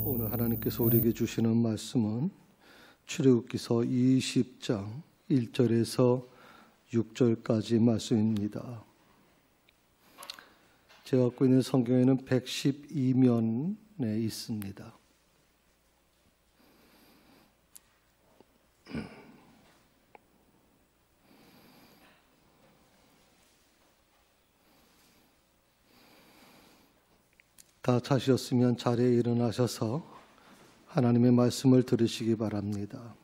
오늘 하나님께서 우리에게 주시는 말씀은 출애굽기서 20장 1절에서 6절까지 말씀입니다. 제가 갖고 있는 성경에는 112면에 있습니다. 다 찾으셨으면 자리에 일어나셔서 하나님의 말씀을 들으시기 바랍니다.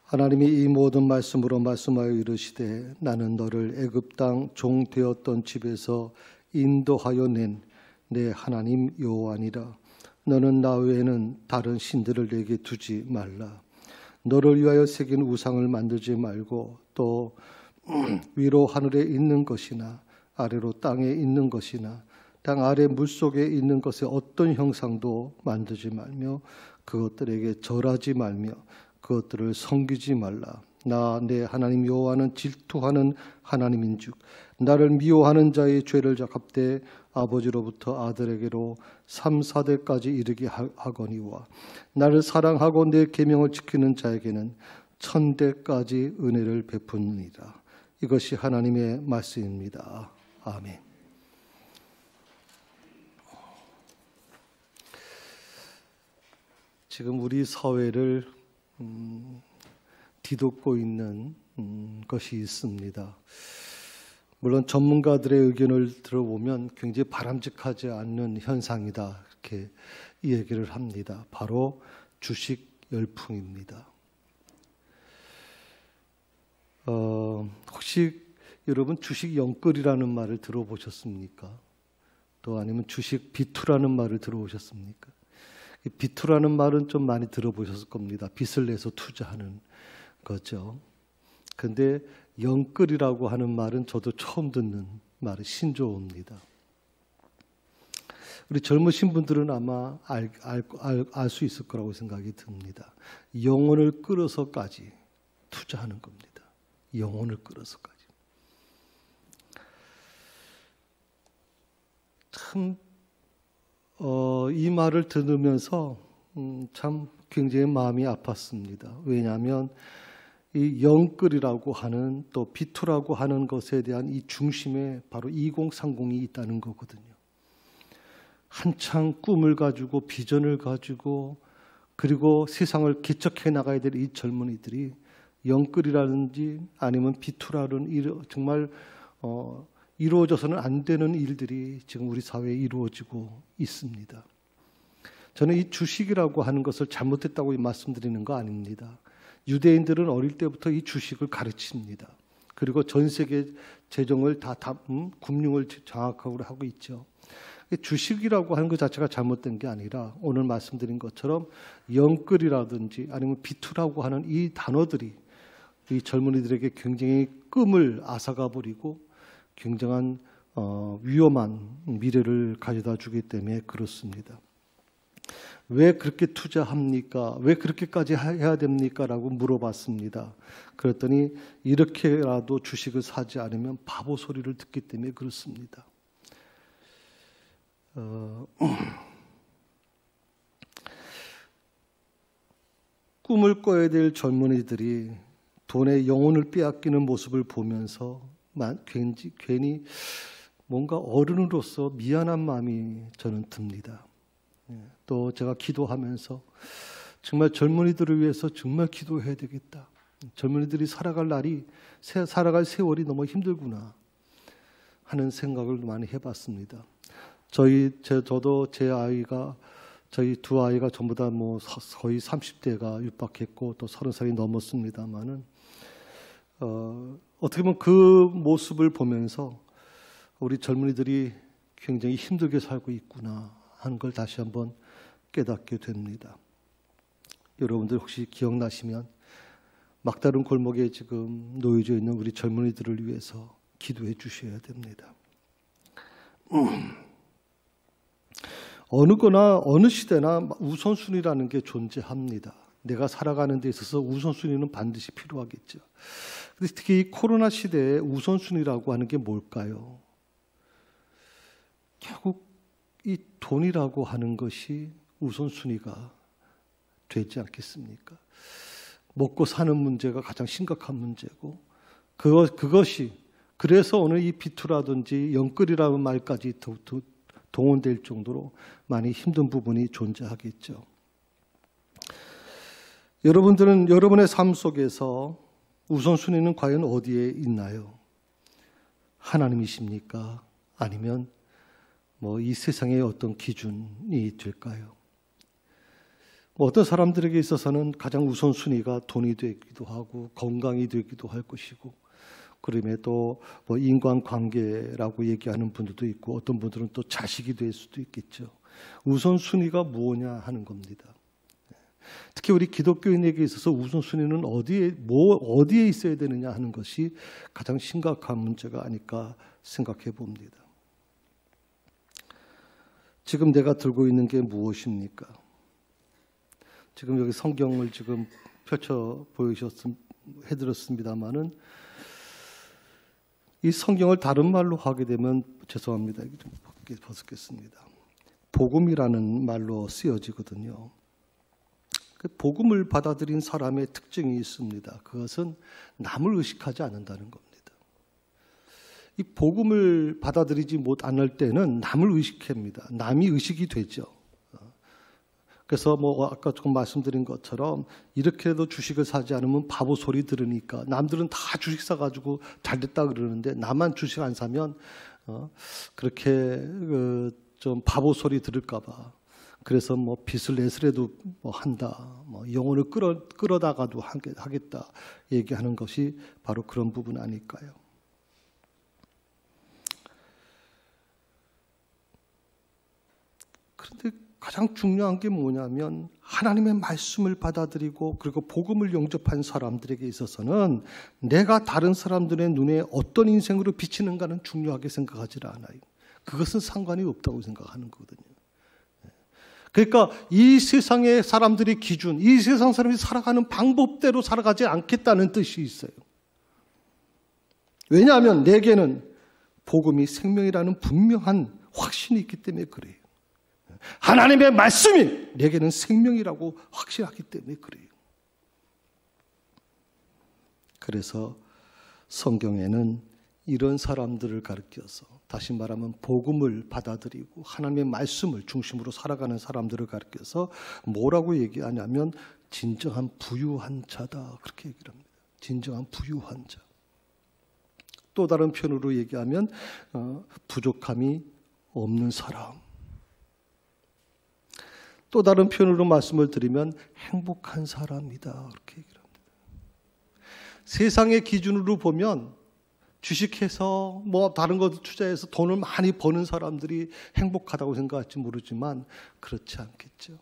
하나님이 이 모든 말씀으로 말씀하여 이르시되 나는 너를 애굽 땅 종 되었던 집에서 인도하여 낸 내 하나님 여호와니라. 너는 나 외에는 다른 신들을 내게 두지 말라. 너를 위하여 새긴 우상을 만들지 말고 또 위로 하늘에 있는 것이나 아래로 땅에 있는 것이나 땅 아래 물속에 있는 것의 어떤 형상도 만들지 말며 그것들에게 절하지 말며 그것들을 섬기지 말라. 나 내 하나님 여호와는 질투하는 하나님인즉 나를 미워하는 자의 죄를 갚되 아버지로부터 아들에게로 3, 4대까지 이르게 하거니와 나를 사랑하고 내 계명을 지키는 자에게는 1000대까지 은혜를 베푸느니라. 이것이 하나님의 말씀입니다. 아멘. 지금 우리 사회를 뒤덮고 있는 것이 있습니다. 물론 전문가들의 의견을 들어보면 굉장히 바람직하지 않는 현상이다 이렇게 이 얘기를 합니다. 바로 주식 열풍입니다. 혹시 여러분 주식 영끌이라는 말을 들어보셨습니까? 또 아니면 주식 비투라는 말을 들어보셨습니까? 비투라는 말은 좀 많이 들어보셨을 겁니다. 빚을 내서 투자하는 거죠. 근데 영끌이라고 하는 말은 저도 처음 듣는 말이 신조어입니다. 우리 젊으신 분들은 아마 알 수 있을 거라고 생각이 듭니다. 영혼을 끌어서까지 투자하는 겁니다. 영혼을 끌어서까지. 참 이 말을 들으면서 참 굉장히 마음이 아팠습니다. 왜냐하면 이 영끌이라고 하는 또 비투라고 하는 것에 대한 이 중심에 바로 2030이 있다는 거거든요. 한창 꿈을 가지고 비전을 가지고 그리고 세상을 개척해 나가야 될 이 젊은이들이 영끌이라든지 아니면 비투라는 정말 이루어져서는 안 되는 일들이 지금 우리 사회에 이루어지고 있습니다. 저는 이 주식이라고 하는 것을 잘못했다고 말씀드리는 거 아닙니다. 유대인들은 어릴 때부터 이 주식을 가르칩니다. 그리고 전 세계 재정을 다 금융을 장악하고 하고 있죠. 주식이라고 하는 것 자체가 잘못된 게 아니라 오늘 말씀드린 것처럼 영끌이라든지 아니면 비투라고 하는 이 단어들이 이 젊은이들에게 굉장히 꿈을 앗아가 버리고 굉장한 위험한 미래를 가져다 주기 때문에 그렇습니다. 왜 그렇게 투자합니까? 왜 그렇게까지 해야 됩니까? 라고 물어봤습니다. 그랬더니 이렇게라도 주식을 사지 않으면 바보 소리를 듣기 때문에 그렇습니다. 꿈을 꿔야 될 젊은이들이 돈의 영혼을 빼앗기는 모습을 보면서 괜히 뭔가 어른으로서 미안한 마음이 저는 듭니다. 또 제가 기도하면서 정말 젊은이들을 위해서 정말 기도해야 되겠다. 젊은이들이 살아갈 세월이 너무 힘들구나 하는 생각을 많이 해봤습니다. 저도 제 아이가 저희 두 아이가 전부 다 거의 30대가 육박했고 또 30살이 넘었습니다만은 어떻게 보면 그 모습을 보면서 우리 젊은이들이 굉장히 힘들게 살고 있구나 하는 걸 다시 한번 깨닫게 됩니다. 여러분들 혹시 기억나시면 막다른 골목에 지금 놓여져 있는 우리 젊은이들을 위해서 기도해 주셔야 됩니다. 어느 시대나 우선순위라는 게 존재합니다. 내가 살아가는 데 있어서 우선순위는 반드시 필요하겠죠. 근데 특히 이 코로나 시대에 우선순위라고 하는 게 뭘까요? 결국 이 돈이라고 하는 것이 우선순위가 되지 않겠습니까? 먹고 사는 문제가 가장 심각한 문제고 그것이 그래서 오늘 이 비투라든지 영끌이라는 말까지 동원될 정도로 많이 힘든 부분이 존재하겠죠. 여러분들은 여러분의 삶 속에서 우선순위는 과연 어디에 있나요? 하나님이십니까? 아니면 이 세상의 어떤 기준이 될까요? 어떤 사람들에게 있어서는 가장 우선순위가 돈이 되기도 하고 건강이 되기도 할 것이고 그러면 또 인간관계라고 얘기하는 분들도 있고 어떤 분들은 또 자식이 될 수도 있겠죠. 우선순위가 무엇냐 하는 겁니다. 특히 우리 기독교인에게 있어서 우선순위는 어디에 있어야 되느냐 하는 것이 가장 심각한 문제가 아닐까 생각해 봅니다. 지금 내가 들고 있는 게 무엇입니까? 지금 여기 성경을 지금 펼쳐 해드렸습니다만은 이 성경을 다른 말로 하게 되면 죄송합니다. 좀 벗겠습니다. 복음이라는 말로 쓰여지거든요. 그 복음을 받아들인 사람의 특징이 있습니다. 그것은 남을 의식하지 않는다는 겁니다. 이 복음을 받아들이지 못할 때는 남을 의식합니다. 남이 의식이 되죠. 그래서 아까 조금 말씀드린 것처럼 이렇게도 주식을 사지 않으면 바보 소리 들으니까 남들은 다 주식 사가지고 잘 됐다 그러는데 나만 주식 안 사면 그렇게 좀 바보 소리 들을까 봐 그래서 빚을 내서라도 한다 영혼을 끌어다가도 하겠다 얘기하는 것이 바로 그런 부분 아닐까요? 그런데 가장 중요한 게 뭐냐면 하나님의 말씀을 받아들이고 그리고 복음을 영접한 사람들에게 있어서는 내가 다른 사람들의 눈에 어떤 인생으로 비치는가는 중요하게 생각하지 않아요. 그것은 상관이 없다고 생각하는 거거든요. 그러니까 이 세상의 사람들의 기준, 이 세상 사람이 살아가는 방법대로 살아가지 않겠다는 뜻이 있어요. 왜냐하면 내게는 복음이 생명이라는 분명한 확신이 있기 때문에 그래요. 하나님의 말씀이 내게는 생명이라고 확신하기 때문에 그래요. 그래서 성경에는 이런 사람들을 가르쳐서 다시 말하면 복음을 받아들이고 하나님의 말씀을 중심으로 살아가는 사람들을 가르쳐서 뭐라고 얘기하냐면 진정한 부유한 자다 그렇게 얘기를 합니다. 진정한 부유한 자. 또 다른 표현으로 얘기하면 부족함이 없는 사람. 또 다른 표현으로 말씀을 드리면 행복한 사람이다 그렇게 얘기를 합니다. 세상의 기준으로 보면 주식해서 다른 것 투자해서 돈을 많이 버는 사람들이 행복하다고 생각할지 모르지만 그렇지 않겠죠.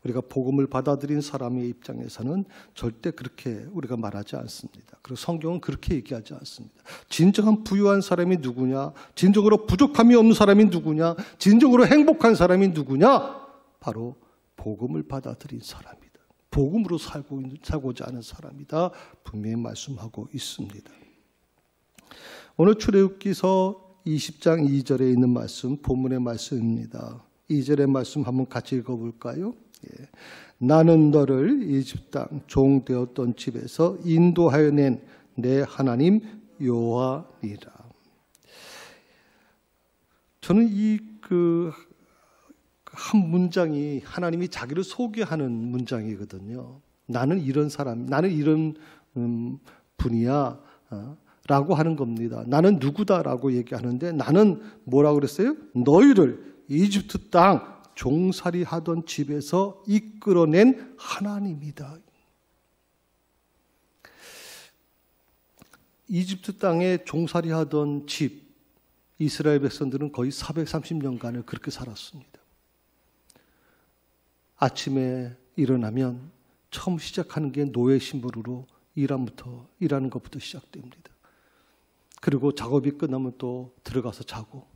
우리가 복음을 받아들인 사람의 입장에서는 절대 그렇게 우리가 말하지 않습니다. 그리고 성경은 그렇게 얘기하지 않습니다. 진정한 부유한 사람이 누구냐? 진정으로 부족함이 없는 사람이 누구냐? 진정으로 행복한 사람이 누구냐? 바로 복음을 받아들인 사람이다. 복음으로 살고자 하는 사람이다. 분명히 말씀하고 있습니다. 오늘 출애굽기서 20장 2절에 있는 말씀, 본문의 말씀입니다. 2절의 말씀 한번 같이 읽어볼까요? 예. 나는 너를 이집트 땅 종 되었던 집에서 인도하여 낸 내 하나님 여호와니라. 저는 한 문장이 하나님이 자기를 소개하는 문장이거든요. 나는 이런 사람, 나는 이런 분이야 라고 하는 겁니다. 나는 누구다라고 얘기하는데 나는 뭐라고 그랬어요? 너희를 이집트 땅 종살이 하던 집에서 이끌어낸 하나님이다. 이집트 땅에 종살이 하던 집, 이스라엘 백성들은 거의 430년간을 그렇게 살았습니다. 아침에 일어나면 처음 시작하는 게 노예 신분으로 일하는 것부터 시작됩니다. 그리고 작업이 끝나면 또 들어가서 자고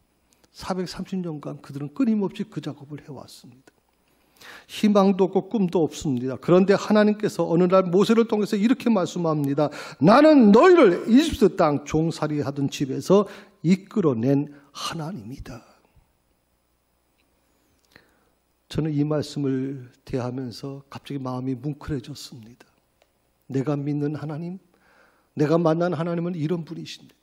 430년간 그들은 끊임없이 그 작업을 해왔습니다. 희망도 없고 꿈도 없습니다. 그런데 하나님께서 어느 날 모세를 통해서 이렇게 말씀합니다. 나는 너희를 이집트 땅 종살이 하던 집에서 이끌어낸 하나님이다. 저는 이 말씀을 대하면서 갑자기 마음이 뭉클해졌습니다. 내가 믿는 하나님, 내가 만난 하나님은 이런 분이십니다.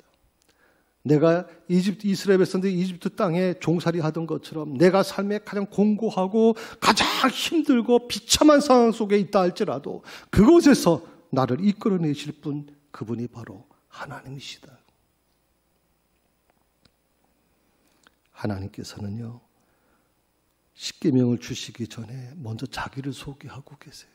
내가 이스라엘 백성들이 이집트 땅에 종살이 하던 것처럼 내가 삶에 가장 공고하고 가장 힘들고 비참한 상황 속에 있다 할지라도 그곳에서 나를 이끌어내실 분, 그분이 바로 하나님이시다. 하나님께서는요, 십계명을 주시기 전에 먼저 자기를 소개하고 계세요.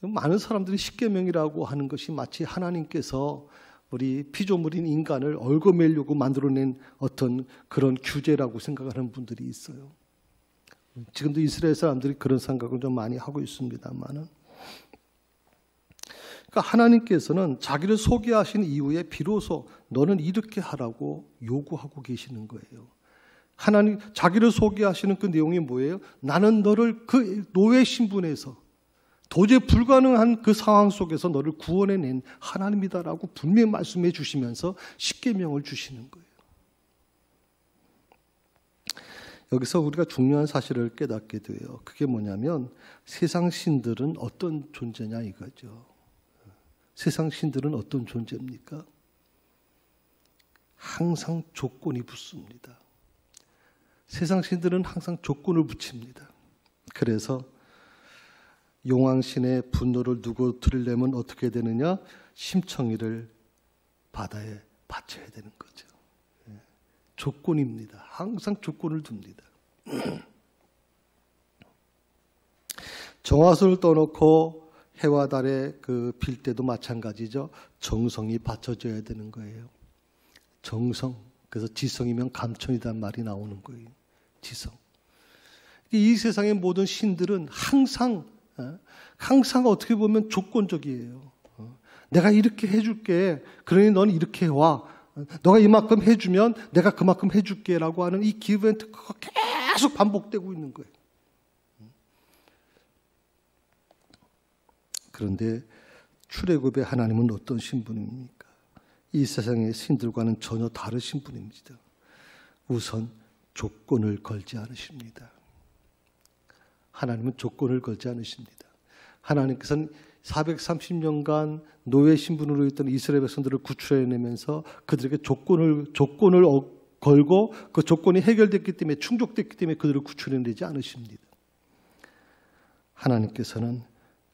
많은 사람들이 십계명이라고 하는 것이 마치 하나님께서 우리 피조물인 인간을 얽어매려고 만들어낸 어떤 그런 규제라고 생각하는 분들이 있어요. 지금도 이스라엘 사람들이 그런 생각을 좀 많이 하고 있습니다만은, 그러니까 하나님께서는 자기를 소개하신 이후에 비로소 너는 이렇게 하라고 요구하고 계시는 거예요. 하나님 자기를 소개하시는 그 내용이 뭐예요? 나는 너를 그 노예 신분에서 도저히 불가능한 그 상황 속에서 너를 구원해낸 하나님이다라고 분명히 말씀해 주시면서 십계명을 주시는 거예요. 여기서 우리가 중요한 사실을 깨닫게 돼요. 그게 뭐냐면 세상 신들은 어떤 존재냐 이거죠. 세상 신들은 어떤 존재입니까? 항상 조건이 붙습니다. 세상 신들은 항상 조건을 붙입니다. 그래서 용왕신의 분노를 누구들으려면 어떻게 되느냐? 심청이를 바다에 바쳐야 되는 거죠. 조건입니다. 항상 조건을 둡니다. 정화수를 떠놓고 해와 달에 빌 때도 마찬가지죠. 정성이 받쳐져야 되는 거예요. 정성. 그래서 지성이면 감천이란 말이 나오는 거예요. 지성. 이 세상의 모든 신들은 항상 어떻게 보면 조건적이에요. 내가 이렇게 해줄게. 그러니 넌 이렇게 와. 너가 이만큼 해주면 내가 그만큼 해줄게 라고 하는 이 give and take가 계속 반복되고 있는 거예요. 그런데 출애굽의 하나님은 어떤 신분입니까? 이 세상의 신들과는 전혀 다르신 분입니다. 우선 조건을 걸지 않으십니다. 하나님은 조건을 걸지 않으십니다. 하나님께서는 430년간 노예 신분으로 있던 이스라엘 백성들을 구출해내면서 그들에게 조건을 걸고 그 조건이 해결됐기 때문에 충족됐기 때문에 그들을 구출해내지 않으십니다. 하나님께서는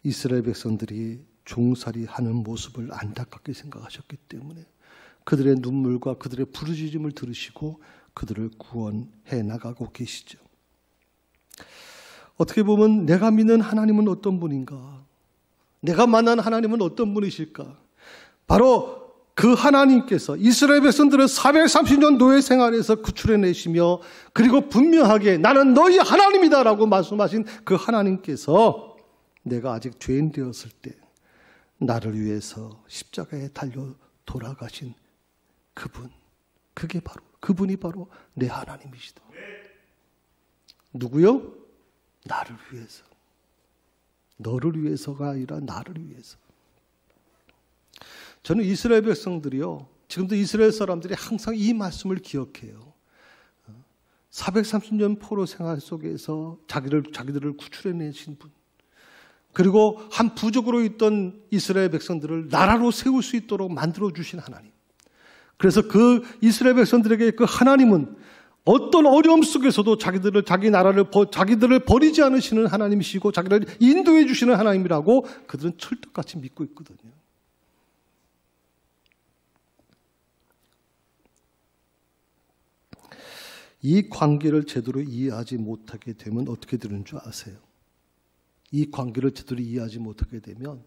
이스라엘 백성들이 종살이하는 모습을 안타깝게 생각하셨기 때문에 그들의 눈물과 그들의 부르짖음을 들으시고 그들을 구원해 나가고 계시죠. 어떻게 보면 내가 믿는 하나님은 어떤 분인가? 내가 만난 하나님은 어떤 분이실까? 바로 그 하나님께서 이스라엘 백성들을 430년 노예 생활에서 구출해내시며 그리고 분명하게 나는 너희 하나님이다라고 말씀하신 그 하나님께서 내가 아직 죄인 되었을 때 나를 위해서 십자가에 달려 돌아가신 그분, 그분이 바로 내 하나님이시다. 누구요? 나를 위해서. 너를 위해서가 아니라 나를 위해서. 저는 이스라엘 백성들이요, 지금도 이스라엘 사람들이 항상 이 말씀을 기억해요. 430년 포로 생활 속에서 자기들을 구출해내신 분, 그리고 한 부족으로 있던 이스라엘 백성들을 나라로 세울 수 있도록 만들어주신 하나님. 그래서 그 이스라엘 백성들에게 그 하나님은 어떤 어려움 속에서도 자기들을 버리지 않으시는 하나님이시고 자기를 인도해 주시는 하나님이라고 그들은 철떡같이 믿고 있거든요. 이 관계를 제대로 이해하지 못하게 되면 어떻게 되는 줄 아세요? 이 관계를 제대로 이해하지 못하게 되면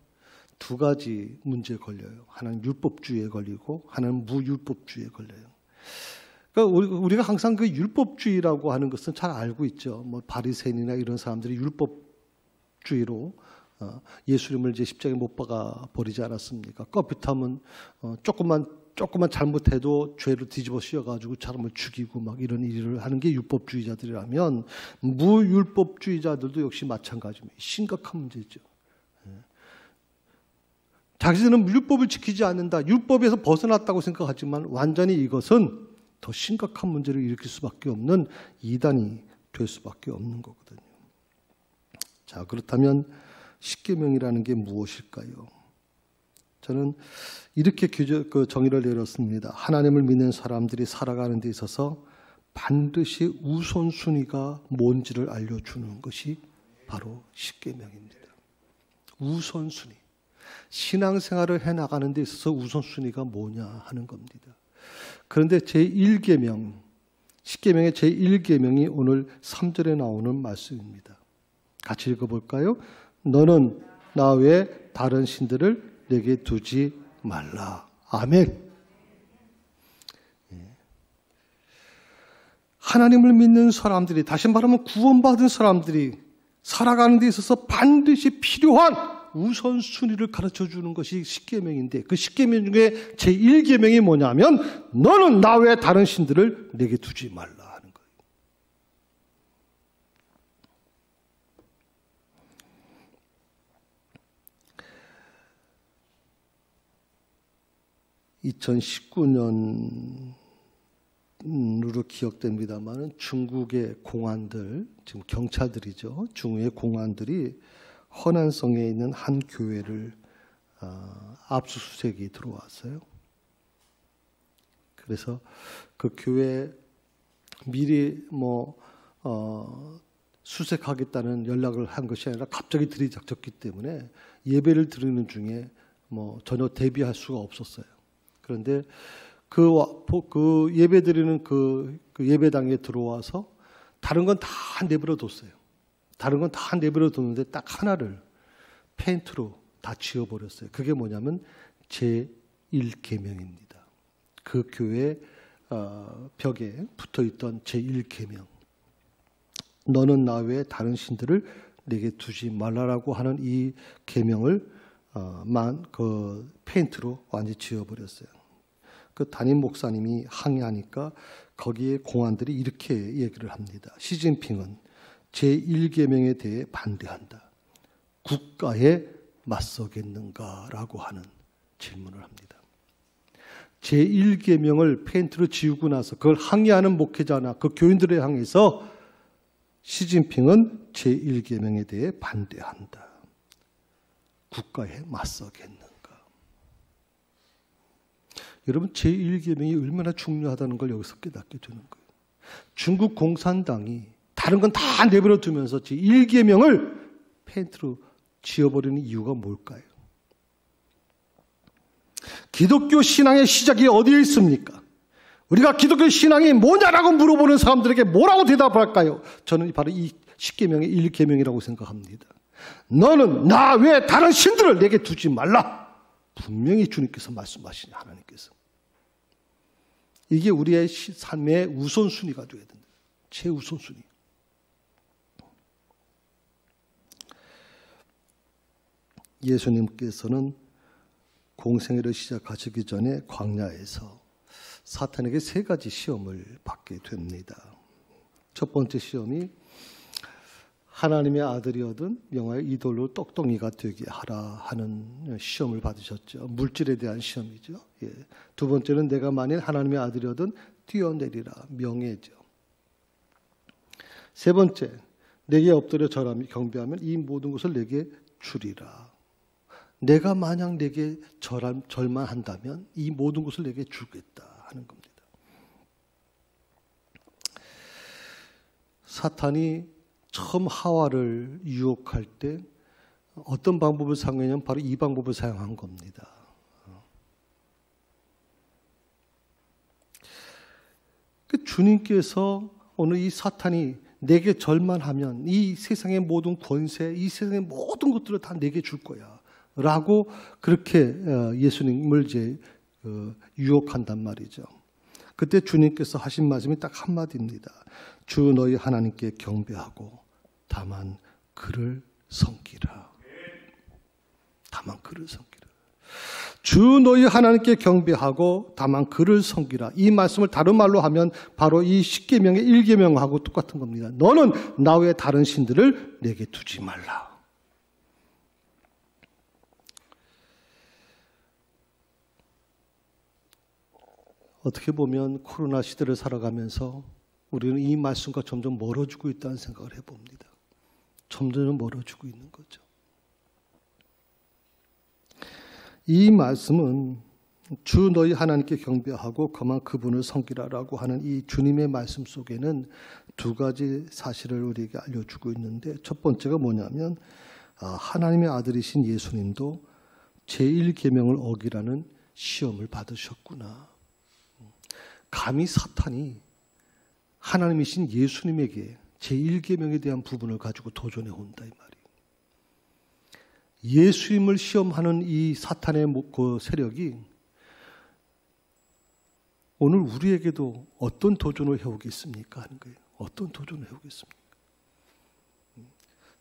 두 가지 문제에 걸려요. 하나는 율법주의에 걸리고 하나는 무율법주의에 걸려요. 그러니까 우리가 항상 그 율법주의라고 하는 것은 잘 알고 있죠. 뭐 바리새인이나 이런 사람들이 율법주의로 예수님을 이제 십자가에 못 박아 버리지 않았습니까? 껍빗하면 조금만 잘못해도 죄를 뒤집어 씌워가지고 사람을 죽이고 막 이런 일을 하는 게 율법주의자들이라면 무율법주의자들도 역시 마찬가지입니다. 심각한 문제죠. 자기들은 율법을 지키지 않는다, 율법에서 벗어났다고 생각하지만 완전히 이것은 더 심각한 문제를 일으킬 수밖에 없는 이단이 될 수밖에 없는 거거든요. 자, 그렇다면 십계명이라는 게 무엇일까요? 저는 이렇게 정의를 내렸습니다. 하나님을 믿는 사람들이 살아가는 데 있어서 반드시 우선순위가 뭔지를 알려주는 것이 바로 십계명입니다. 우선순위. 신앙생활을 해나가는 데 있어서 우선순위가 뭐냐 하는 겁니다. 그런데 제1계명, 십계명의 제1계명이 오늘 3절에 나오는 말씀입니다. 같이 읽어볼까요? 너는 나 외에 다른 신들을 내게 두지 말라. 아멘. 하나님을 믿는 사람들이, 다시 말하면 구원받은 사람들이 살아가는 데 있어서 반드시 필요한 우선순위를 가르쳐주는 것이 십계명인데, 그 십계명 중에 제1계명이 뭐냐면 너는 나 외에 다른 신들을 내게 두지 말라 하는 거예요. 2019년으로 기억됩니다만 중국의 공안들, 지금 경찰들이죠. 중국의 공안들이 허난성에 있는 한 교회를 압수수색이 들어왔어요. 그래서 그 교회 미리 수색하겠다는 연락을 한 것이 아니라 갑자기 들이닥쳤기 때문에 예배를 드리는 중에 전혀 대비할 수가 없었어요. 그런데 그 예배 드리는 그 예배당에 들어와서 다른 건 다 내버려 뒀어요. 다른 건 다 내버려 뒀는데 딱 하나를 페인트로 다 지워버렸어요. 그게 뭐냐면 제1계명입니다. 그 교회 벽에 붙어있던 제1계명. 너는 나 외에 다른 신들을 내게 두지 말라라고 하는 이 계명을 그 페인트로 완전히 지워버렸어요. 그 담임 목사님이 항의하니까 거기에 공안들이 이렇게 얘기를 합니다. 시진핑은 제1계명에 대해 반대한다. 국가에 맞서겠는가라고 하는 질문을 합니다. 제1계명을 페인트로 지우고 나서 그걸 항의하는 목회자나 그 교인들에 향해서 시진핑은 제1계명에 대해 반대한다. 국가에 맞서겠는가. 여러분, 제1계명이 얼마나 중요하다는 걸 여기서 깨닫게 되는 거예요. 중국 공산당이 다른 건 다 내버려 두면서 제1계명을 페인트로 지워버리는 이유가 뭘까요? 기독교 신앙의 시작이 어디에 있습니까? 우리가 기독교 신앙이 뭐냐라고 물어보는 사람들에게 뭐라고 대답을 할까요? 저는 바로 이 십계명의 1계명이라고 생각합니다. 너는 나 외에 다른 신들을 내게 두지 말라. 분명히 주님께서 말씀하시니 하나님께서. 이게 우리의 삶의 우선순위가 되어야 된다. 최우선순위. 예수님께서는 공생애를 시작하시기 전에 광야에서 사탄에게 3가지 시험을 받게 됩니다. 첫 번째 시험이 하나님의 아들이거든 명화의 이돌로 떡덩이가 되게 하라 하는 시험을 받으셨죠. 물질에 대한 시험이죠. 예. 두 번째는 내가 만일 하나님의 아들이거든 뛰어내리라, 명예죠. 세 번째, 내게 엎드려 절하며 경배하면 이 모든 것을 내게 주리라. 내가 만약 내게 절만 한다면 이 모든 것을 내게 주겠다 하는 겁니다. 사탄이 처음 하와를 유혹할 때 어떤 방법을 사용했냐면 바로 이 방법을 사용한 겁니다. 주님께서 오늘 이 사탄이 내게 절만 하면 이 세상의 모든 권세, 이 세상의 모든 것들을 다 내게 줄 거야 라고 그렇게 예수님을 이제 유혹한단 말이죠. 그때 주님께서 하신 말씀이 딱 한마디입니다. 주 너희 하나님께 경배하고 다만 그를 섬기라. 다만 그를 섬기라. 주 너희 하나님께 경배하고 다만 그를 섬기라. 이 말씀을 다른 말로 하면 바로 이 십계명의 1계명하고 똑같은 겁니다. 너는 나 외에 다른 신들을 내게 두지 말라. 어떻게 보면 코로나 시대를 살아가면서 우리는 이 말씀과 점점 멀어지고 있다는 생각을 해봅니다. 점점 멀어지고 있는 거죠. 이 말씀은 주 너희 하나님께 경배하고 그만 그분을 섬기라라고 하는 이 주님의 말씀 속에는 두 가지 사실을 우리에게 알려주고 있는데, 첫 번째가 뭐냐면 하나님의 아들이신 예수님도 제1계명을 어기라는 시험을 받으셨구나. 감히 사탄이 하나님이신 예수님에게 제1계명에 대한 부분을 가지고 도전해 온다 이 말이에요. 예수님을 시험하는 이 사탄의 그 세력이 오늘 우리에게도 어떤 도전을 해오겠습니까? 하는 거예요. 어떤 도전을 해오겠습니까?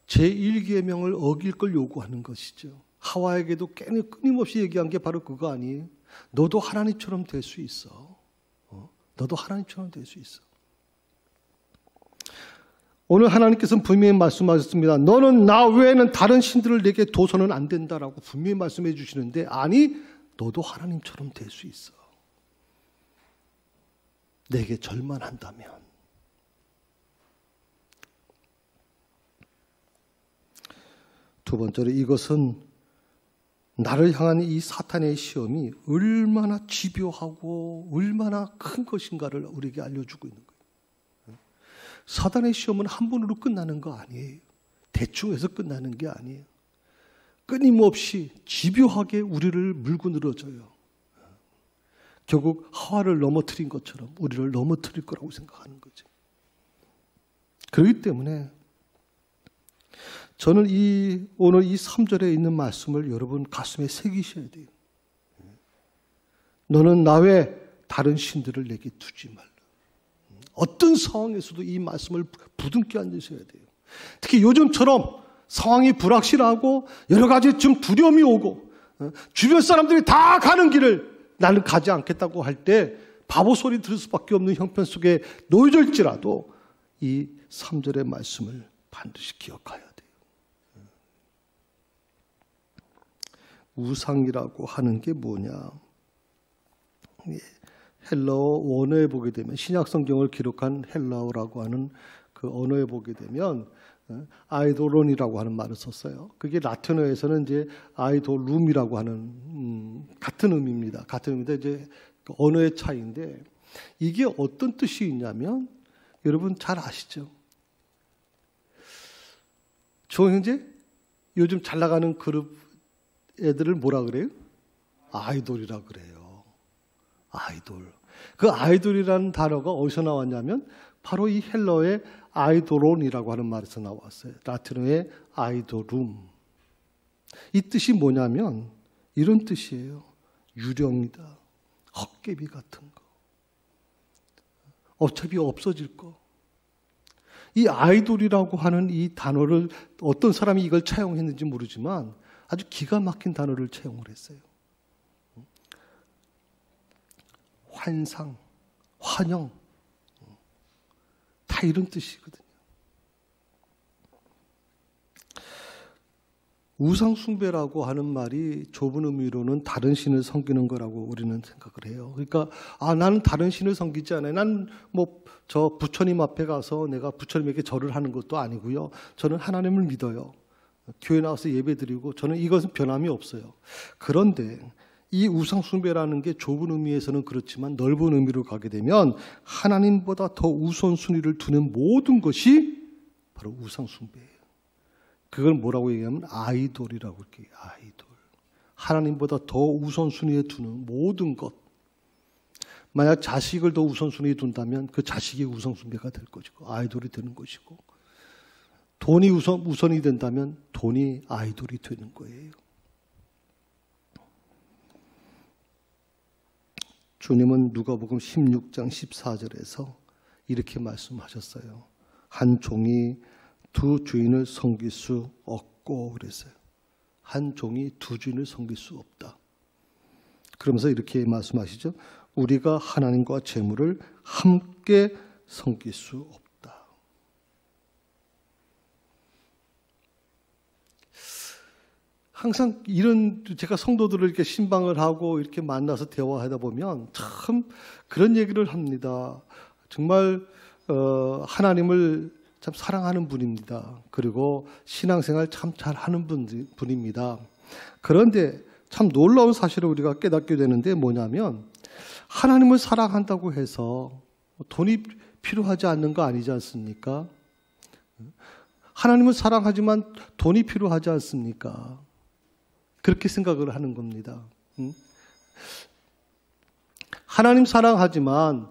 제1계명을 어길 걸 요구하는 것이죠. 하와에게도 끊임없이 얘기한 게 바로 그거 아니에요? 너도 하나님처럼 될 수 있어. 너도 하나님처럼 될 수 있어. 오늘 하나님께서는 분명히 말씀하셨습니다. 너는 나 외에는 다른 신들을 내게 둬서는 안 된다라고 분명히 말씀해 주시는데, 아니 너도 하나님처럼 될 수 있어. 내게 절만 한다면. 두 번째로 이것은 나를 향한 이 사탄의 시험이 얼마나 집요하고 얼마나 큰 것인가를 우리에게 알려주고 있는 거예요. 사탄의 시험은 한 번으로 끝나는 거 아니에요. 대충 해서 끝나는 게 아니에요. 끊임없이 집요하게 우리를 물고 늘어져요. 결국 하와를 넘어뜨린 것처럼 우리를 넘어뜨릴 거라고 생각하는 거죠. 그렇기 때문에 저는 오늘 이 3절에 있는 말씀을 여러분 가슴에 새기셔야 돼요. 너는 나 외에 다른 신들을 내게 두지 말라. 어떤 상황에서도 이 말씀을 부둥켜 앉으셔야 돼요. 특히 요즘처럼 상황이 불확실하고 여러 가지 좀 두려움이 오고 주변 사람들이 다 가는 길을 나는 가지 않겠다고 할 때 바보 소리 들을 수밖에 없는 형편 속에 놓여질지라도 이 3절의 말씀을 반드시 기억해야 돼요. 우상이라고 하는 게 뭐냐? 헬라어 원어에 보게 되면, 신약 성경을 기록한 헬라어라고 하는 그 언어에 보게 되면 아이돌론이라고 하는 말을 썼어요. 그게 라틴어에서는 이제 아이돌룸이라고 하는 같은 의미입니다. 같은 의미인데 이제 그 언어의 차이인데, 이게 어떤 뜻이 있냐면 여러분 잘 아시죠? 조 형제 요즘 잘 나가는 그룹 애들을 뭐라 그래요? 아이돌이라 그래요. 아이돌. 그 아이돌이라는 단어가 어디서 나왔냐면 바로 이 헬러의 아이돌론이라고 하는 말에서 나왔어요. 라틴어의 아이돌룸. 이 뜻이 뭐냐면 이런 뜻이에요. 유령이다. 헛개비 같은 거. 어차피 없어질 거. 이 아이돌이라고 하는 이 단어를 어떤 사람이 이걸 차용했는지 모르지만 아주 기가 막힌 단어를 차용을 했어요. 환상, 환영, 다 이런 뜻이거든요. 우상숭배라고 하는 말이 좁은 의미로는 다른 신을 섬기는 거라고 우리는 생각을 해요. 그러니까 나는 다른 신을 섬기지 않아요. 난 저 부처님 앞에 가서 내가 부처님에게 절을 하는 것도 아니고요. 저는 하나님을 믿어요. 교회 나와서 예배드리고 저는 이것은 변함이 없어요. 그런데 이 우상숭배라는 게 좁은 의미에서는 그렇지만 넓은 의미로 가게 되면 하나님보다 더 우선순위를 두는 모든 것이 바로 우상숭배예요. 그걸 뭐라고 얘기하면 아이돌이라고 이렇게 얘기해요. 아이돌. 하나님보다 더 우선순위에 두는 모든 것. 만약 자식을 더 우선순위에 둔다면 그 자식이 우상숭배가 될 것이고 아이돌이 되는 것이고, 돈이 우선이 된다면 돈이 아이돌이 되는 거예요. 주님은 누가복음 16장 14절에서 이렇게 말씀하셨어요. 한 종이 두 주인을 섬길 수 없고 그랬어요. 한 종이 두 주인을 섬길 수 없다. 그러면서 이렇게 말씀하시죠. 우리가 하나님과 재물을 함께 섬길 수 없다. 항상 이런 제가 성도들을 이렇게 신방을 하고 이렇게 만나서 대화하다 보면 참 그런 얘기를 합니다. 정말 하나님을 참 사랑하는 분입니다. 그리고 신앙생활 참 잘하는 분입니다. 그런데 참 놀라운 사실을 우리가 깨닫게 되는데 뭐냐면 하나님을 사랑한다고 해서 돈이 필요하지 않는 거 아니지 않습니까? 하나님을 사랑하지만 돈이 필요하지 않습니까? 그렇게 생각을 하는 겁니다. 하나님 사랑하지만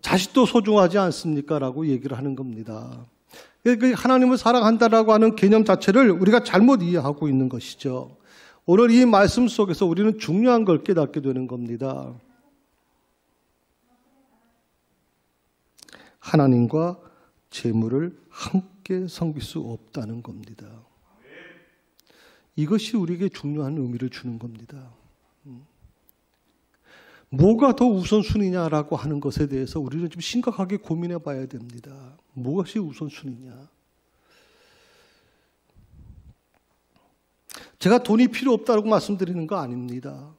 자식도 소중하지 않습니까? 라고 얘기를 하는 겁니다. 하나님을 사랑한다라고 하는 개념 자체를 우리가 잘못 이해하고 있는 것이죠. 오늘 이 말씀 속에서 우리는 중요한 걸 깨닫게 되는 겁니다. 하나님과 재물을 함께 섬길 수 없다는 겁니다. 이것이 우리에게 중요한 의미를 주는 겁니다. 뭐가 더 우선순위냐라고 하는 것에 대해서 우리는 좀 심각하게 고민해 봐야 됩니다. 무엇이 우선순위냐? 제가 돈이 필요 없다고 말씀드리는 거 아닙니다.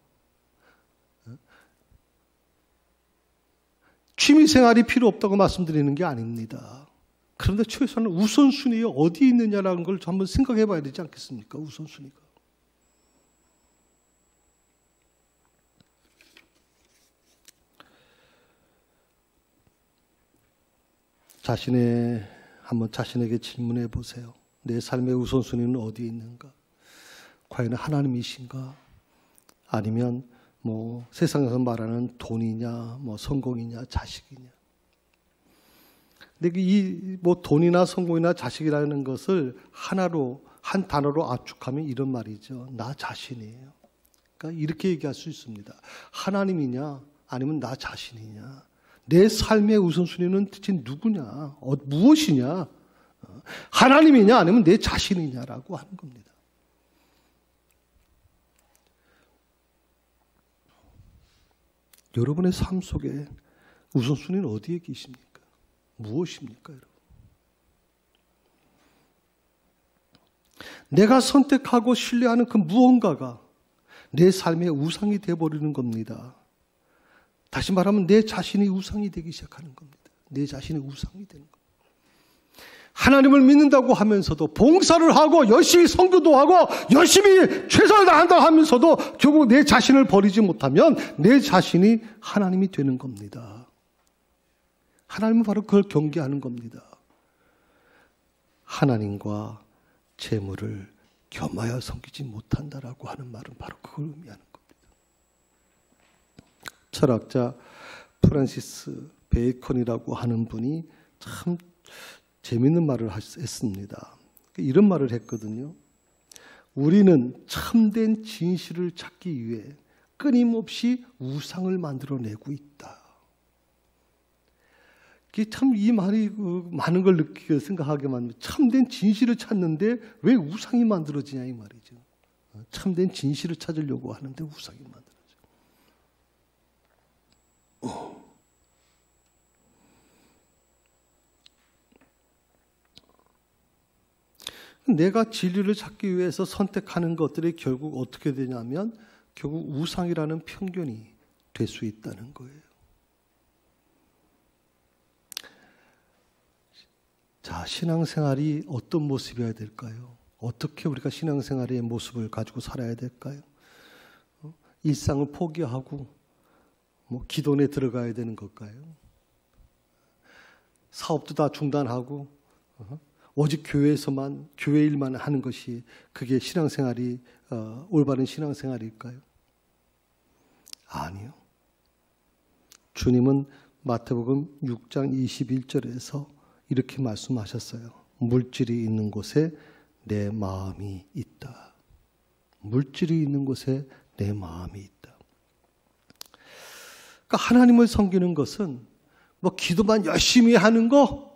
취미생활이 필요 없다고 말씀드리는 게 아닙니다. 그런데 최소한 우선순위가 어디 있느냐라는 걸 한번 생각해 봐야 되지 않겠습니까? 우선순위가. 한번 자신에게 질문해 보세요. 내 삶의 우선순위는 어디에 있는가? 과연 하나님이신가? 아니면 세상에서 말하는 돈이냐, 성공이냐, 자식이냐? 근데 이 돈이나 성공이나 자식이라는 것을 한 단어로 압축하면 이런 말이죠. 나 자신이에요. 그러니까 이렇게 얘기할 수 있습니다. 하나님이냐, 아니면 나 자신이냐? 내 삶의 우선순위는 대체 누구냐? 무엇이냐? 하나님이냐 아니면 내 자신이냐라고 하는 겁니다. 여러분의 삶 속에 우선순위는 어디에 계십니까? 무엇입니까, 여러분? 내가 선택하고 신뢰하는 그 무언가가 내 삶의 우상이 되어버리는 겁니다. 다시 말하면 내 자신이 우상이 되기 시작하는 겁니다. 내 자신이 우상이 되는 겁니다. 하나님을 믿는다고 하면서도 봉사를 하고 열심히 선교도 하고 열심히 최선을 다한다고 하면서도 결국 내 자신을 버리지 못하면 내 자신이 하나님이 되는 겁니다. 하나님은 바로 그걸 경계하는 겁니다. 하나님과 재물을 겸하여 섬기지 못한다라고 하는 말은 바로 그걸 의미하는 겁니다. 철학자 프란시스 베이컨이라고 하는 분이 참 재밌는 말을 했습니다. 이런 말을 했거든요. 우리는 참된 진실을 찾기 위해 끊임없이 우상을 만들어내고 있다. 참 이 말이 많은 걸 느끼게 생각하게 만듭니다. 참된 진실을 찾는데 왜 우상이 만들어지냐 이 말이죠. 참된 진실을 찾으려고 하는데 우상이 만들어져. 내가 진리를 찾기 위해서 선택하는 것들이 결국 어떻게 되냐면 결국 우상이라는 편견이 될 수 있다는 거예요. 자, 신앙생활이 어떤 모습이어야 될까요? 어떻게 우리가 신앙생활의 모습을 가지고 살아야 될까요? 일상을 포기하고 기도원에 들어가야 되는 걸까요? 사업도 다 중단하고 오직 교회에서만 교회 일만 하는 것이 그게 신앙생활이 올바른 신앙생활일까요? 아니요. 주님은 마태복음 6장 21절에서 이렇게 말씀하셨어요. 물질이 있는 곳에 내 마음이 있다. 물질이 있는 곳에 내 마음이 있다. 그러니까 하나님을 섬기는 것은 기도만 열심히 하는 거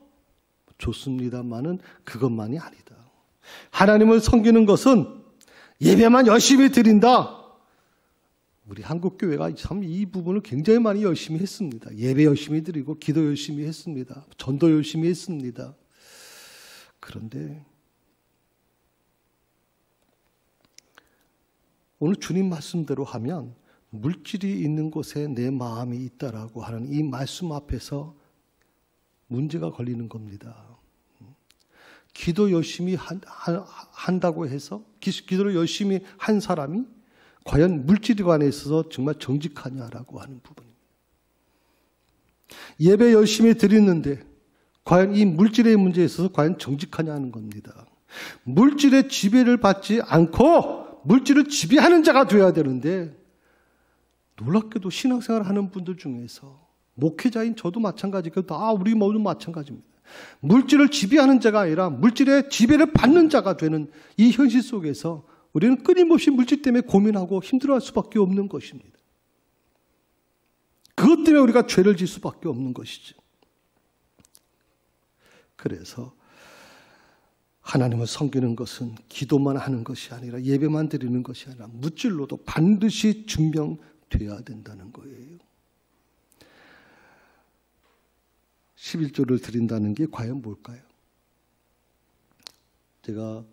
좋습니다만은 그것만이 아니다. 하나님을 섬기는 것은 예배만 열심히 드린다. 우리 한국교회가 참 이 부분을 굉장히 많이 열심히 했습니다. 예배 열심히 드리고 기도 열심히 했습니다. 전도 열심히 했습니다. 그런데 오늘 주님 말씀대로 하면 물질이 있는 곳에 내 마음이 있다라고 하는 이 말씀 앞에서 문제가 걸리는 겁니다. 기도 열심히 한다고 해서 기도를 열심히 한 사람이 과연 물질에 관해 있어서 정말 정직하냐라고 하는 부분입니다. 예배 열심히 드리는데 과연 이 물질의 문제에 있어서 과연 정직하냐 하는 겁니다. 물질의 지배를 받지 않고 물질을 지배하는 자가 되어야 되는데 놀랍게도 신앙생활 하는 분들 중에서 목회자인 저도 마찬가지고 다 우리 모두 마찬가지입니다. 물질을 지배하는 자가 아니라 물질의 지배를 받는 자가 되는 이 현실 속에서 우리는 끊임없이 물질 때문에 고민하고 힘들어할 수밖에 없는 것입니다. 그것 때문에 우리가 죄를 질 수밖에 없는 것이죠. 그래서 하나님을 섬기는 것은 기도만 하는 것이 아니라 예배만 드리는 것이 아니라 물질로도 반드시 증명돼야 된다는 거예요. 11조를 드린다는 게 과연 뭘까요? 제가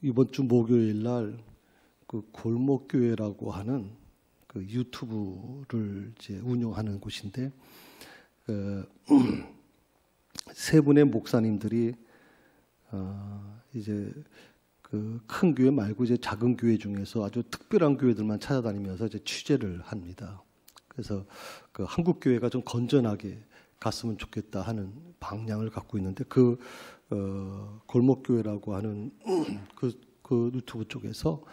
이번 주 목요일 날 그 골목교회라고 하는 그 유튜브를 이제 운영하는 곳인데 세 분의 목사님들이 이제 그 큰 교회 말고 이제 작은 교회 중에서 아주 특별한 교회들만 찾아다니면서 이제 취재를 합니다. 그래서 그 한국 교회가 좀 건전하게 갔으면 좋겠다 하는 방향을 갖고 있는데 그 골목교회라고 하는 그 유튜브 쪽에서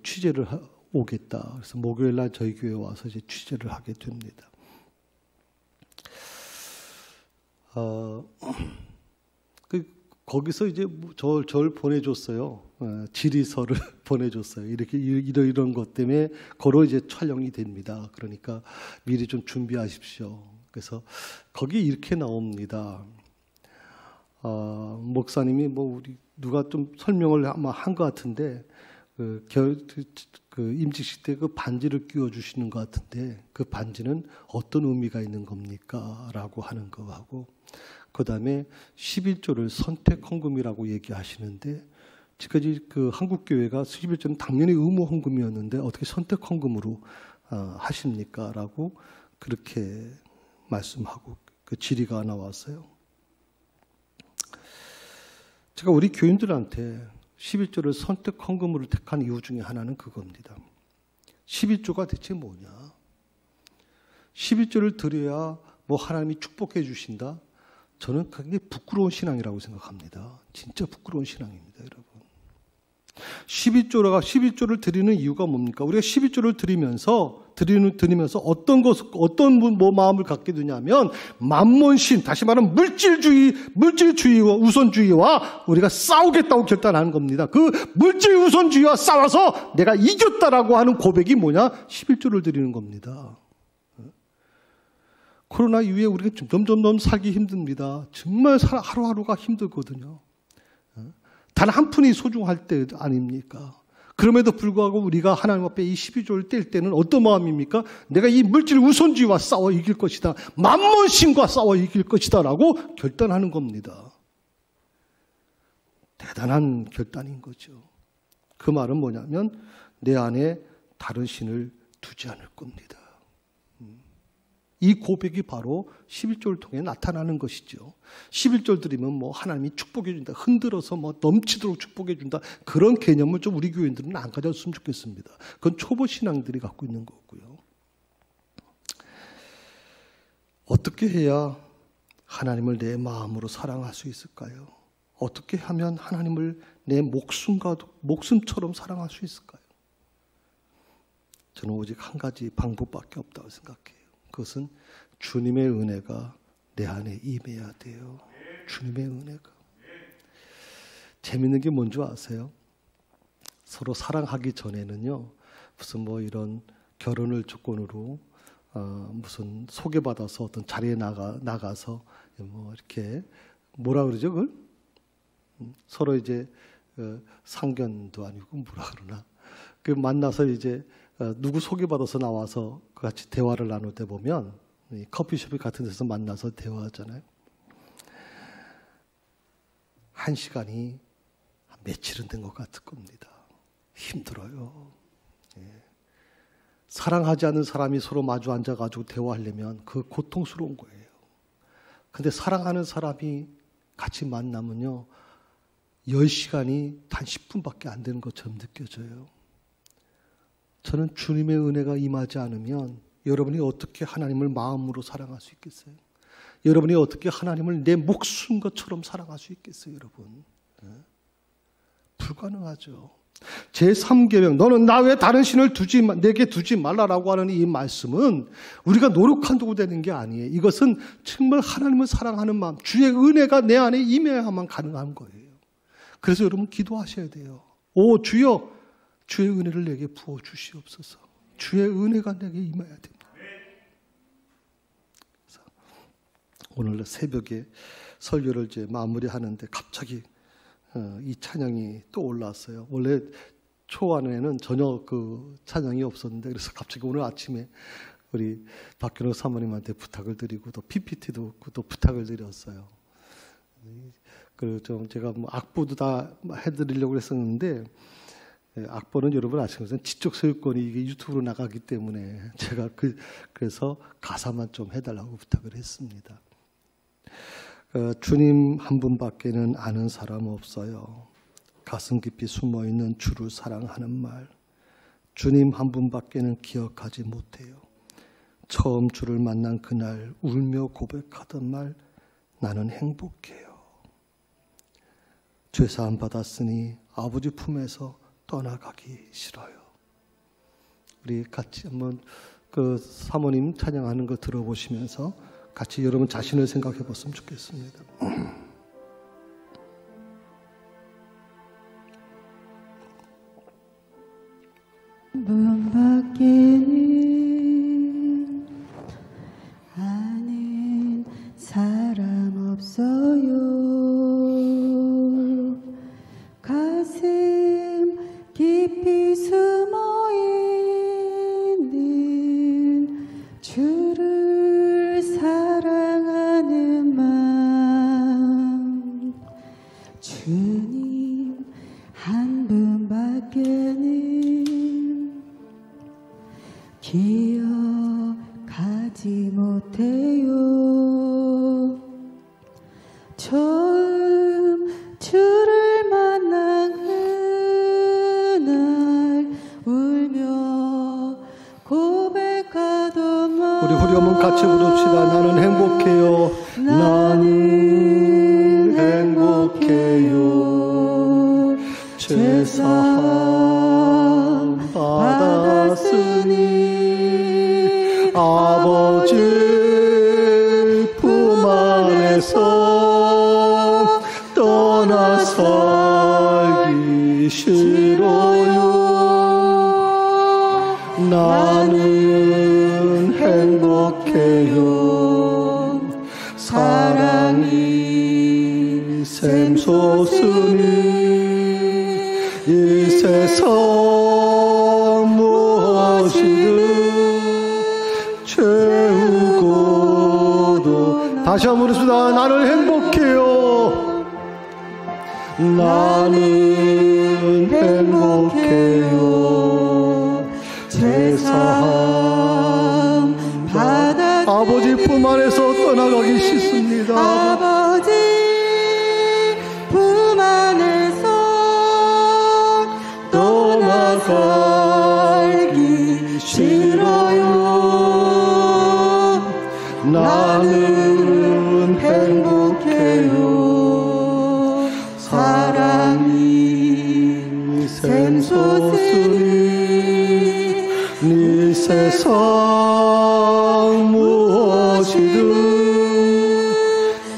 취재를 오겠다. 그래서 목요일 날 저희 교회에 와서 이제 취재를 하게 됩니다. 거기서 이제 저를 보내줬어요. 질의서를 보내줬어요. 이런 것 때문에 거로 이제 촬영이 됩니다. 그러니까 미리 좀 준비하십시오. 그래서 거기 이렇게 나옵니다. 목사님이 뭐 우리 누가 좀 설명을 아마 한 것 같은데 그 임직식 때 그 반지를 끼워 주시는 것 같은데 그 반지는 어떤 의미가 있는 겁니까? 라고 하는 거하고 그 다음에 11조를 선택 헌금이라고 얘기하시는데 지금까지 그 한국교회가 11조는 당연히 의무 헌금이었는데 어떻게 선택 헌금으로 하십니까? 라고 그렇게 말씀하고 그 질의가 나왔어요. 제가 우리 교인들한테 11조를 선택 헌금으로 택한 이유 중에 하나는 그겁니다. 11조가 대체 뭐냐? 11조를 드려야 뭐 하나님이 축복해 주신다? 저는 그게 부끄러운 신앙이라고 생각합니다. 진짜 부끄러운 신앙입니다, 여러분. 11조를 드리는 이유가 뭡니까? 우리가 11조를 드리면서 어떤 마음을 갖게 되냐면 만몬신, 다시 말하면 물질주의와 우선주의와 우리가 싸우겠다고 결단하는 겁니다. 그 물질 우선주의와 싸워서 내가 이겼다라고 하는 고백이 뭐냐? 11조를 드리는 겁니다. 코로나 이후에 우리가 점점 살기 힘듭니다. 정말 하루하루가 힘들거든요. 단 한 푼이 소중할 때 아닙니까? 그럼에도 불구하고 우리가 하나님 앞에 이 12조를 뗄 때는 어떤 마음입니까? 내가 이 물질 우선주의와 싸워 이길 것이다. 만몬신과 싸워 이길 것이다 라고 결단하는 겁니다. 대단한 결단인 거죠. 그 말은 뭐냐면 내 안에 다른 신을 두지 않을 겁니다. 이 고백이 바로 11조를 통해 나타나는 것이죠. 11조 드리면 뭐 하나님이 축복해 준다. 흔들어서 뭐 넘치도록 축복해 준다. 그런 개념을 좀 우리 교인들은 안 가졌으면 좋겠습니다. 그건 초보 신앙들이 갖고 있는 거고요. 어떻게 해야 하나님을 내 마음으로 사랑할 수 있을까요? 어떻게 하면 하나님을 내 목숨처럼 사랑할 수 있을까요? 저는 오직 한 가지 방법밖에 없다고 생각해요. 그것은 주님의 은혜가 내 안에 임해야 돼요. 주님의 은혜가. 재밌는 게 뭔지 아세요? 서로 사랑하기 전에는요, 무슨 뭐 이런 결혼을 조건으로 무슨 소개받아서 어떤 자리에 나가서 뭐 이렇게 뭐라 그러죠, 그걸? 서로 이제 상견도 아니고 뭐라 그러나 그 만나서 이제 누구 소개받아서 나와서 같이 대화를 나눌 때 보면 커피숍 같은 데서 만나서 대화하잖아요. 1시간이 며칠은 된 것 같을 겁니다. 힘들어요. 사랑하지 않는 사람이 서로 마주 앉아가지고 대화하려면 그 고통스러운 거예요. 근데 사랑하는 사람이 같이 만나면요, 10시간이 단 10분밖에 안 되는 것처럼 느껴져요. 저는 주님의 은혜가 임하지 않으면 여러분이 어떻게 하나님을 마음으로 사랑할 수 있겠어요? 여러분이 어떻게 하나님을 내 목숨 것처럼 사랑할 수 있겠어요, 여러분? 불가능하죠. 제3계명, 너는 나 외에 다른 신을 내게 두지 말라라고 하는 이 말씀은 우리가 노력한다고 되는 게 아니에요. 이것은 정말 하나님을 사랑하는 마음, 주의 은혜가 내 안에 임해야만 가능한 거예요. 그래서 여러분 기도하셔야 돼요. 오 주여, 주의 은혜를 내게 부어주시옵소서. 주의 은혜가 내게 임해야 됩니다. 그래서 오늘 새벽에 설교를 이제 마무리하는데 갑자기 이 찬양이 또 올라왔어요. 원래 초안에는 전혀 그 찬양이 없었는데, 그래서 갑자기 오늘 아침에 우리 박균호 사모님한테 부탁을 드리고 또 PPT도 또 부탁을 드렸어요. 그리고 좀 제가 뭐 악보도 다 해드리려고 했었는데, 악보는 여러분 아시는 것은 지적 소유권이 이게 유튜브로 나가기 때문에 제가 그래서 가사만 좀 해달라고 부탁을 했습니다. 주님 한 분밖에는 아는 사람 없어요. 가슴 깊이 숨어있는 주를 사랑하는 말, 주님 한 분밖에는 기억하지 못해요. 처음 주를 만난 그날 울며 고백하던 말, 나는 행복해요. 죄사함 받았으니 아버지 품에서 떠나가기 싫어요. 우리 같이 한번 그 사모님 찬양하는 거 들어보시면서 같이 여러분 자신을 생각해 봤으면 좋겠습니다. 분밖에는 아는 사람 없어요. 가슴 깊이 숨어있는 주를 사랑하는 마음, 주님 한 분밖에는 기억하지 못해요. 처음 주를 만난 그날 울며 고백하던 말, 우리 한번 같이 부릅시다. 나는 행복해요. 나는 행복해요. 죄사함 받았으니 아버지 품 안에서 떠나 살기 싫어요. 나는 행복해요. 사랑이 샘솟으니 이 세상 무엇이든 채우고도 다시 한번 부릅시다. 나는 행복해요. 나는 행복해요. 죄사함 받았으니 아버지 품 안에서 떠나가기 싫습니다. 아버지 품 안에서 떠나가기 싫어요. 나는 행복해요. 사랑이 샘솟으니 네 세상 무엇이든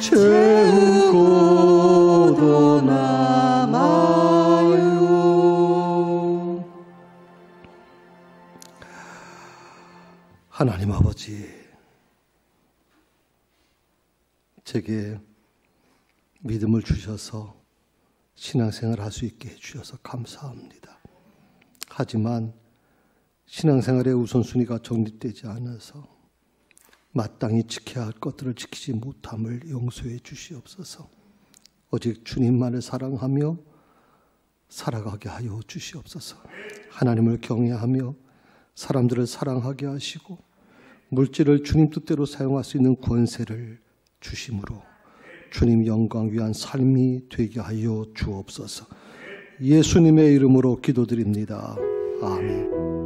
채우고도 남아요. 하나님 아버지, 제게 믿음을 주셔서 신앙생활 할 수 있게 해주셔서 감사합니다. 하지만 신앙생활의 우선순위가 정립되지 않아서 마땅히 지켜야 할 것들을 지키지 못함을 용서해 주시옵소서. 오직 주님만을 사랑하며 살아가게 하여 주시옵소서. 하나님을 경외하며 사람들을 사랑하게 하시고 물질을 주님 뜻대로 사용할 수 있는 권세를 주심으로 주님 영광 위한 삶이 되게 하여 주옵소서. 예수님의 이름으로 기도드립니다. 아멘.